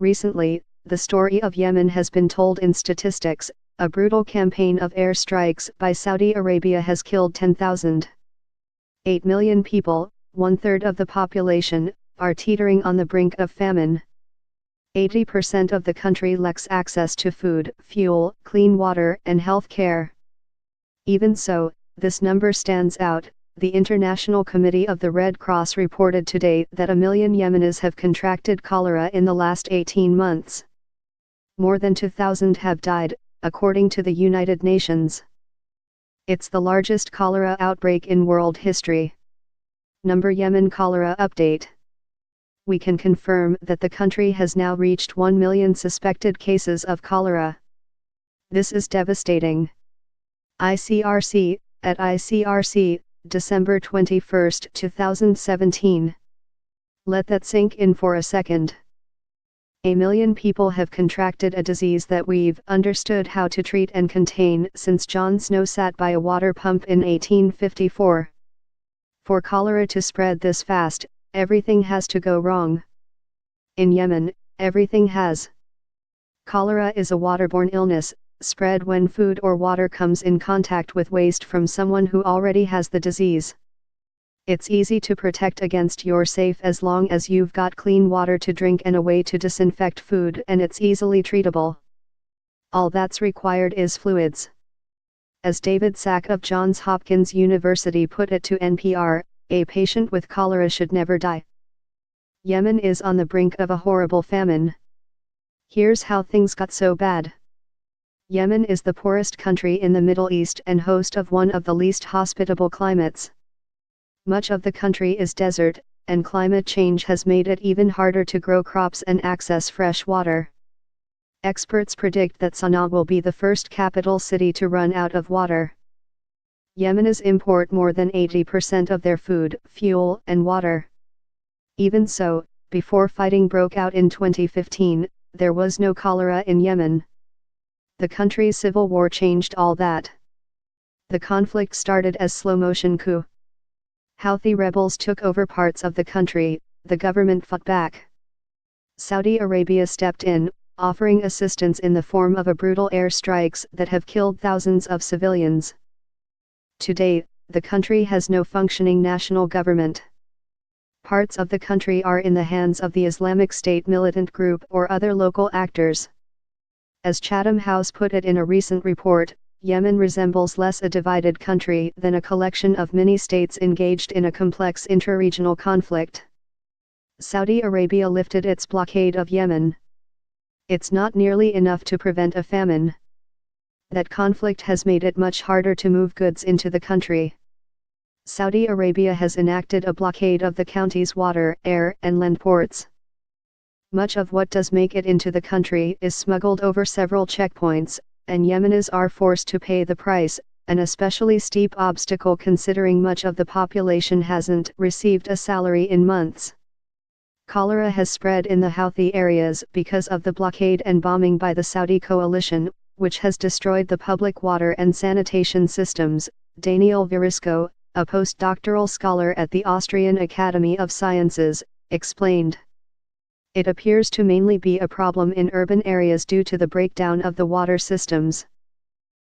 Recently, the story of Yemen has been told in statistics. A brutal campaign of air strikes by Saudi Arabia has killed 8 million people, one-third of the population, are teetering on the brink of famine. 80% of the country lacks access to food, fuel, clean water, and health care. Even so, this number stands out. The International Committee of the Red Cross reported today that 1 million Yemenis have contracted cholera in the last 18 months. More than 2,000 have died, according to the United Nations. It's the largest cholera outbreak in world history. Number Yemen cholera update. We can confirm that the country has now reached 1 million suspected cases of cholera. This is devastating. ICRC, at ICRC, December 21, 2017. Let that sink in for a second. 1 million people have contracted a disease that we've understood how to treat and contain since John Snow sat by a water pump in 1854. For cholera to spread this fast, everything has to go wrong. In Yemen, everything has. Cholera is a waterborne illness, spread when food or water comes in contact with waste from someone who already has the disease. It's easy to protect against. You're safe as long as you've got clean water to drink and a way to disinfect food, and it's easily treatable. All that's required is fluids. As David Sack of Johns Hopkins University put it to NPR, a patient with cholera should never die. Yemen is on the brink of a horrible famine. Here's how things got so bad. Yemen is the poorest country in the Middle East and host of one of the least hospitable climates. Much of the country is desert, and climate change has made it even harder to grow crops and access fresh water. Experts predict that Sana'a will be the first capital city to run out of water. Yemenis import more than 80% of their food, fuel, and water. Even so, before fighting broke out in 2015, there was no cholera in Yemen. The country's civil war changed all that. The conflict started as slow-motion coup. Houthi rebels took over parts of the country, the government fought back. Saudi Arabia stepped in, offering assistance in the form of brutal air strikes that have killed thousands of civilians. Today, the country has no functioning national government. Parts of the country are in the hands of the Islamic State militant group or other local actors. As Chatham House put it in a recent report, Yemen resembles less a divided country than a collection of mini-states engaged in a complex inter-regional conflict. Saudi Arabia lifted its blockade of Yemen. It's not nearly enough to prevent a famine. That conflict has made it much harder to move goods into the country. Saudi Arabia has enacted a blockade of the country's water, air, and land ports. Much of what does make it into the country is smuggled over several checkpoints, and Yemenis are forced to pay the price, an especially steep obstacle considering much of the population hasn't received a salary in months. Cholera has spread in the Houthi areas because of the blockade and bombing by the Saudi coalition, which has destroyed the public water and sanitation systems, Daniel Verisco, a postdoctoral scholar at the Austrian Academy of Sciences, explained. It appears to mainly be a problem in urban areas due to the breakdown of the water systems.